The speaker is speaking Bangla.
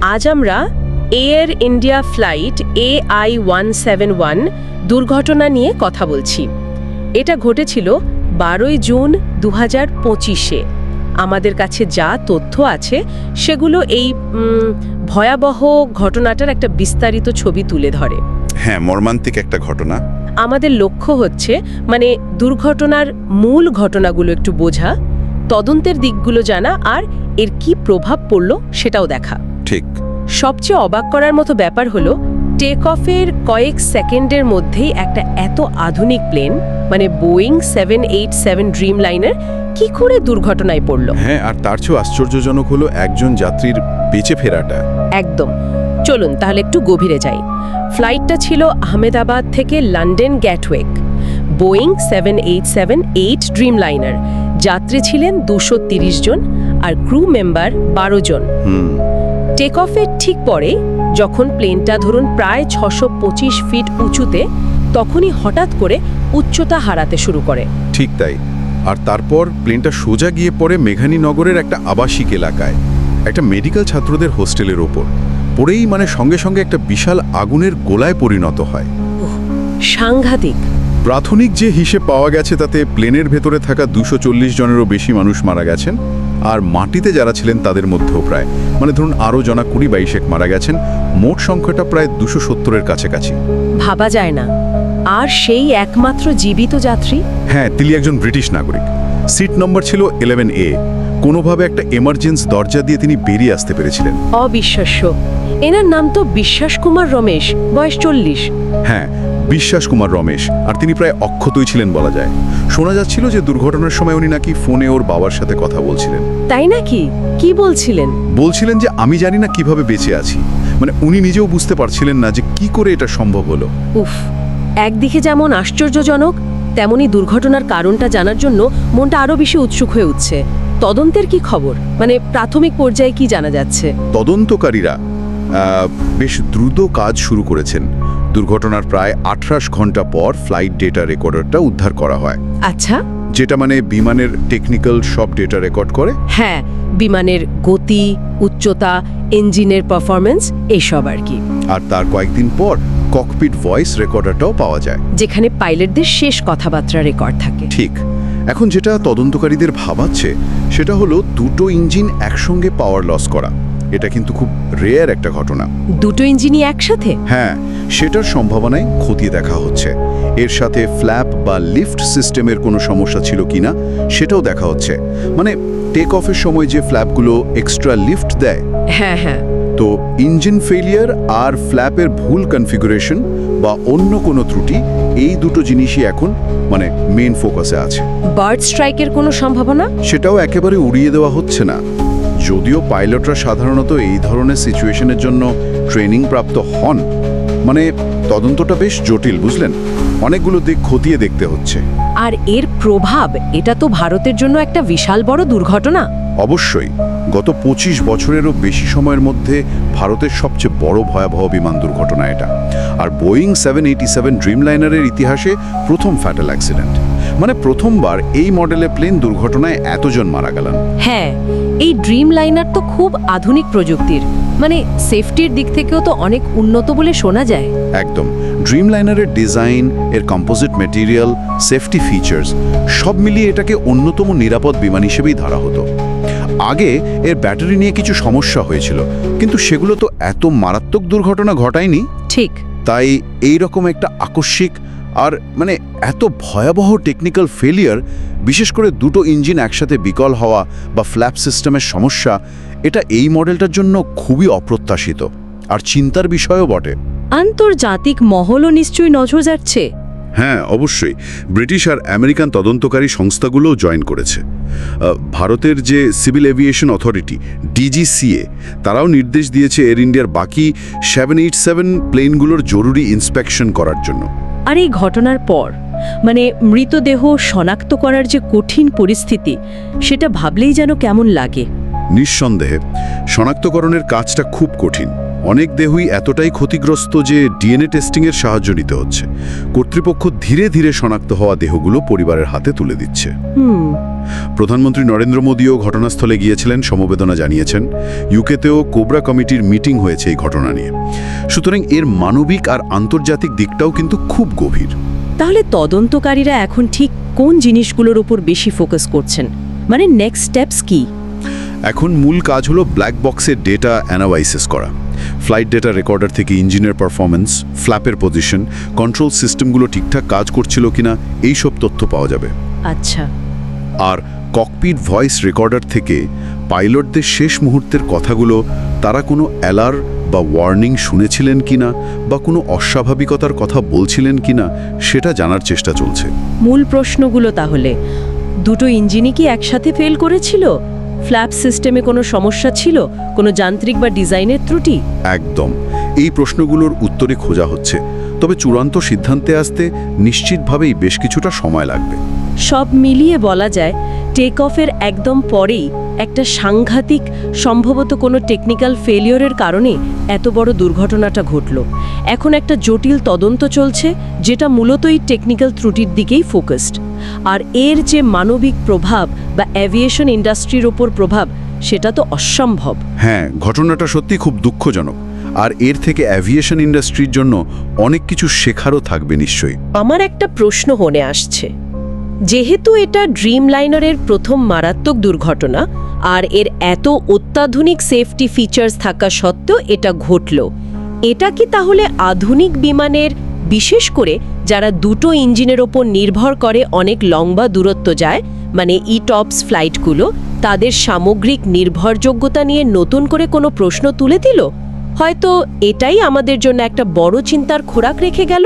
আজ আমরা এয়ার ইন্ডিয়া ফ্লাইট AI-171 দুর্ঘটনা নিয়ে কথা বলছি। এটা ঘটেছিল 12 জুন 2025-এ। আমাদের কাছে যা তথ্য আছে সেগুলো এই ভয়াবহ ঘটনাটার একটা বিস্তারিত ছবি তুলে ধরে। হ্যাঁ, মর্মান্তিক একটা ঘটনা। আমাদের লক্ষ্য হচ্ছে দুর্ঘটনার মূল ঘটনাগুলো একটু বোঝা, তদন্তের দিকগুলো জানা আর এর কি প্রভাব পড়ল সেটাও দেখা। ঠিক। সবচেয়ে অবাক করার মতো ব্যাপার হলো টেক অফের কয়েক সেকেন্ডের মধ্যেই একটা এত আধুনিক প্লেন বোয়িং 787 ড্রিমলাইনার কি করে দুর্ঘটনায় পড়ল। হ্যাঁ, আর তার চেয়েও আশ্চর্যজনক হলো একজন যাত্রীর বেঁচে ফেরাটা। একদম। চলুন তাহলে একটু গভীরে যাই। ফ্লাইটটা ছিল আহমেদাবাদ থেকে লন্ডন গ্যাটওয়েক, বোয়িং 787-8 ড্রিমলাইনার। যাত্রী ছিলেন 230 জন আর ক্রু মেম্বার 12 জন। টেক অফের ঠিক পরে যখন প্লেনটা ধরুন প্রায় 625 ফিট উঁচুতে, তখনই হঠাৎ করে উচ্চতা হারাতে শুরু করে। ঠিক তাই। আর তারপর প্লেনটা সোজা গিয়ে পড়ে মেঘানীনগরের একটা আবাসিক এলাকায়, একটা মেডিকেল ছাত্রদের হোস্টেলের ওপর। পরেই সঙ্গে সঙ্গে একটা বিশাল আগুনের গোলায় পরিণত হয়। সাংঘাতিক। প্রাথমিক যে হিসেব পাওয়া গেছে তাতে প্লেনের ভেতরে থাকা 240 জনেরও বেশি মানুষ মারা গেছেন, আর মাটিতে যারা ছিলেন তাদের মধ্যেও প্রায় ধরুন আরও জনা 20-22 মারা গেছেন। মোট সংখ্যাটা প্রায় 270-এর কাছাকাছি। ভাবা যায় না। আর সেই একমাত্র জীবিত যাত্রী? হ্যাঁ, তিনি একজন ব্রিটিশ নাগরিক। সিট নম্বর ছিল 11A। কোনোভাবে একটা এমার্জেন্সি দরজা দিয়ে তিনি বেরিয়ে আসতে পেরেছিলেন। অবিশ্বাস্য। এনার নাম তো বিশ্বাস কুমার রমেশ, বয়স 40। হ্যাঁ, বিশ্বাস কুমার রমেশ। আর তিনি প্রায় অক্ষতই ছিলেন বলা যায়। শোনা যাচ্ছিল যে দুর্ঘটনার সময় উনি নাকি ফোনে ওর বাবার সাথে কথা বলছিলেন। তাই নাকি? কি বলছিলেন? বলছিলেন যে আমি জানি না কিভাবে বেঁচে আছি। উনি নিজেও বুঝতে পারছিলেন না যে কি করে এটা সম্ভব হলো। উফ, একদিকে যেমন আশ্চর্যজনক, তেমনি দুর্ঘটনার কারণটা জানার জন্য মনটা আরো বেশি উৎসুক হয়ে উঠছে। তদন্তের কি খবর? প্রাথমিক পর্যায়ে কি জানা যাচ্ছে? তদন্তকারীরা বেশ দ্রুত কাজ শুরু করেছেন। দুর্ঘটনার প্রায় 28 ঘন্টা পর ফ্লাইট ডেটা রেকর্ডারটা উদ্ধার করা হয়। আচ্ছা, যেটা বিমানের টেকনিক্যাল সব ডেটা রেকর্ড করে। হ্যাঁ, বিমানের গতি, উচ্চতা, ইঞ্জিনের পারফরম্যান্স এইসব আর কি। আর তার কয়েকদিন পর ককপিট ভয়েস রেকর্ডারটাও পাওয়া যায়, যেখানে পাইলটদের শেষ কথাবার্তা রেকর্ড থাকে। ঠিক। এখন যেটা তদন্তকারীদের ভাবাচ্ছে সেটা হলো দুটো ইঞ্জিন একসঙ্গে পাওয়ার লস করা। এটা কিন্তু খুব রেয়ার একটা ঘটনা। দুটো ইঞ্জিনই একসাথে? হ্যাঁ, সেটার সম্ভাবনায় খতিয়ে দেখা হচ্ছে। এর সাথে ফ্ল্যাপ বা লিফট সিস্টেমের কোনো সমস্যা ছিল কিনা সেটাও দেখা হচ্ছে। টেক অফের সময় যে ফ্ল্যাপগুলো এক্সট্রা লিফট দেয়, হ্যাঁ হ্যাঁ, তো ইঞ্জিন ফেলিয়ার আর ফ্ল্যাপের ভুল কনফিগুরেশন বা অন্য কোনো ত্রুটি, এই দুটো জিনিসই এখন মেইন ফোকাসে আছে। বার্ড স্ট্রাইকের কোনো সম্ভাবনা? সেটাও একেবারে উড়িয়ে দেওয়া হচ্ছে না। যদিও পাইলটরা সাধারণত এই ধরনের সিচুয়েশনের জন্য ট্রেনিং প্রাপ্ত হন। তদন্তটা বেশ জটিল, বুঝলেন। অনেকগুলো দিক খতিয়ে দেখতে হচ্ছে। আর এর প্রভাব, এটা তো ভারতের জন্য একটা বিশাল বড় দুর্ঘটনা। অবশ্যই। গত 25 বছরেরও বেশি সময়ের মধ্যে ভারতের সবচেয়ে বড় ভয়াবহ বিমান দুর্ঘটনা এটা। আর বোয়িং 787 ড্রিমলাইনারের ইতিহাসে প্রথম ফ্যাটাল অ্যাক্সিডেন্ট। প্রথমবার এই মডেলের প্লেন দুর্ঘটনায় এতজন মারা গেলেন। হ্যাঁ, এই ড্রিমলাইনার তো খুব আধুনিক প্রযুক্তির, সেফটির দিক থেকেও তো অনেক উন্নত বলে শোনা যায়। একদম। ড্রিমলাইনারের ডিজাইন, এর কম্পোজিট ম্যাটেরিয়াল, সেফটি ফিচার্স সব মিলিয়ে এটাকে অন্যতম নিরাপদ বিমান হিসেবেই ধরা হতো। আগে এর ব্যাটারি নিয়ে কিছু সমস্যা হয়েছিল, কিন্তু সেগুলো তো এত মারাত্মক দুর্ঘটনা ঘটায়নি। ঠিক। তাই এই রকম একটা আকস্মিক আর এত ভয়াবহ টেকনিক্যাল ফেলিয়ার, বিশেষ করে দুটো ইঞ্জিন একসাথে বিকল হওয়া বা ফ্ল্যাপ সিস্টেমের সমস্যা, এটা এই মডেলটার জন্য খুবই অপ্রত্যাশিত আর চিন্তার বিষয়ও বটে। আন্তর্জাতিক মহলও নিশ্চয়ই নজর যাচ্ছে। হ্যাঁ, অবশ্যই। ব্রিটিশ আর আমেরিকান তদন্তকারী সংস্থাগুলোও জয়েন করেছে। ভারতের যে সিভিল এভিয়েশন অথরিটি DGCA, তারাও নির্দেশ দিয়েছে এয়ার ইন্ডিয়ার বাকি 787 প্লেনগুলোর জরুরি ইন্সপেকশন করার জন্য। আর এই ঘটনার পর মৃতদেহ শনাক্ত করার যে কঠিন পরিস্থিতি, সেটা ভাবলেই যেন কেমন লাগে। নিঃসন্দেহে শনাক্তকরণের কাজটা খুব কঠিন। অনেক দেহই এতটাই ক্ষতিগ্রস্ত যে ডিএনএ টেস্টিংয়ের সাহায্য নিতে হচ্ছে। কর্তৃপক্ষ ধীরে ধীরে শনাক্ত হওয়া দেহগুলো পরিবারের হাতে তুলে দিচ্ছে। প্রধানমন্ত্রী নরেন্দ্র মোদীও ঘটনাস্থলে গিয়েছিলেন, সমবেদনা জানিয়েছেন। ইউকেতেও কোবরা কমিটির মিটিং হয়েছে এই ঘটনা নিয়ে। সুতরাং এর মানবিক আর আন্তর্জাতিক দিকটাও কিন্তু খুব গভীর। তাহলে তদন্তকারীরা এখন ঠিক কোন জিনিসগুলোর উপর বেশি ফোকাস করছেন, মানে নেক্সট স্টেপস কি? এখন মূল কাজ হলো ব্ল্যাক বক্সের ডেটা অ্যানালাইসিস করা। ফ্লাইট ডেটা রেকর্ডার থেকে ইঞ্জিনের পারফরমেন্স, ফ্ল্যাপের পজিশন, কন্ট্রোল সিস্টেমগুলো ঠিকঠাক কাজ করছিল কিনা এই সব তথ্য পাওয়া যাবে। আচ্ছা। আর ককপিট ভয়েস রেকর্ডার থেকে পাইলটদের শেষ মুহূর্তের কথাগুলো, তারা কোনো অ্যালার্ম বা ওয়ার্নিং শুনেছিলেন কিনা বা কোনো অস্বাভাবিকতার কথা বলছিলেন কিনা সেটা জানার চেষ্টা চলছে। মূল প্রশ্নগুলো তাহলে, দুটো ইঞ্জিনই কি একসাথে ফেল করেছিল? ফ্ল্যাপ সিস্টেমে কোনো সমস্যা ছিল? কোনো যান্ত্রিক বা ডিজাইনের ত্রুটি? একদম, এই প্রশ্নগুলোর উত্তরে খোঁজা হচ্ছে। তবে চূড়ান্ত সিদ্ধান্তে আসতে নিশ্চিতভাবেই বেশ কিছুটা সময় লাগবে। সব মিলিয়ে বলা যায় টেক অফের একদম পরেই একটা সাংঘাতিক, সম্ভবত কোনো টেকনিক্যাল ফেলিওরের কারণে এত বড় দুর্ঘটনাটা ঘটল। এখন একটা জটিল তদন্ত চলছে, যেটা মূলত এই টেকনিক্যাল ত্রুটির দিকেই ফোকাসড। আর এর যে মানবিক প্রভাব বা অ্যাভিয়েশন ইন্ডাস্ট্রির ওপর প্রভাব, সেটা তো অসম্ভব। হ্যাঁ, ঘটনাটা সত্যি খুব দুঃখজনক। আর এর থেকে অ্যাভিয়েশন ইন্ডাস্ট্রির জন্য অনেক কিছু শেখারও থাকবে নিশ্চয়ই। আমার একটা প্রশ্ন মনে আসছে, যেহেতু এটা ড্রিমলাইনারের প্রথম মারাত্মক দুর্ঘটনা আর এর এত অত্যাধুনিক সেফটি ফিচার্স থাকা সত্ত্বেও এটা ঘটল, এটা কি তাহলে আধুনিক বিমানের, বিশেষ করে যারা দুটো ইঞ্জিনের ওপর নির্ভর করে অনেক লম্বা দূরত্ব যায়, মানে ইটপস ফ্লাইটগুলো, তাদের সামগ্রিক নির্ভরযোগ্যতা নিয়ে নতুন করে কোনো প্রশ্ন তুলে দিল? হয়তো এটাই আমাদের জন্য একটা বড় চিন্তার খোরাক রেখে গেল।